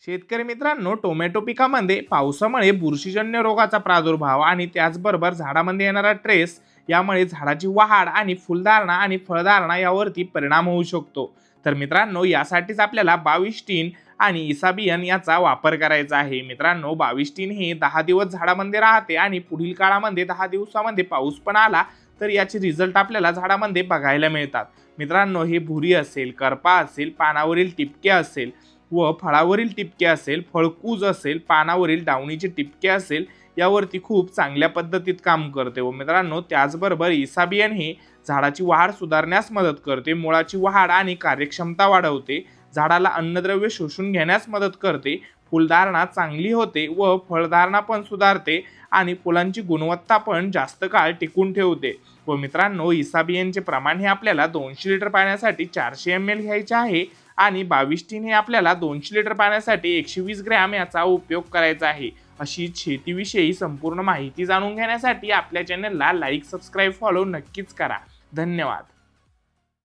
शेतकरी मित्रांनो, टोमॅटो पिकामध्ये पावसामुळे बुरशीजन्य रोगाचा प्रादुर्भाव आणि त्याचबरोबर झाडामध्ये येणारा ट्रेस यामुळे झाडाची वाढ आणि फुलधारणा आणि फळधारणा यावरती परिणाम होऊ शकतो. तर मित्रांनो, यासाठीच आपल्याला 22 आणि इसाबियन याचा वापर करायचा आहे. मित्रांनो, 22 हे 10 दिवस झाडामध्ये राहते आणि पुढील काळामध्ये 10 दिवसामध्ये पाऊस पण आला तर याचे रिझल्ट आपल्याला झाडामध्ये बघायला मिळतात. मित्रांनो, हे भुरी असेल, करपा असेल, पानावरील टिपके असेल व फळावरील टिपके असेल, फळकूज असेल, पानावरील डावणीचे टिपके असेल, यावरती खूप चांगल्या पद्धतीत काम करते. व मित्रांनो, त्याचबरोबर इसाबियन हे झाडाची वाढ सुधारण्यास मदत करते, मुळाची वाढ आणि कार्यक्षमता वाढवते, झाडाला अन्नद्रव्य शोषून घेण्यास मदत करते, फुलधारणा चांगली होते व फळधारणा पण सुधारते आणि फुलांची गुणवत्ता पण जास्त काळ टिकून ठेवते. व मित्रांनो, इसाबियनचे प्रमाण हे आपल्याला 200 लिटर पाण्यासाठी 400 ml घ्यायचे आहे आणि 22 हे आपल्याला 200 लिटर पाण्यासाठी 120 ग्रॅम याचा उपयोग करायचा आहे. अशी शेतीविषयी संपूर्ण माहिती जाणून घेण्यासाठी आपल्या चॅनलला लाईक, सबस्क्राईब, फॉलो नक्कीच करा. धन्यवाद.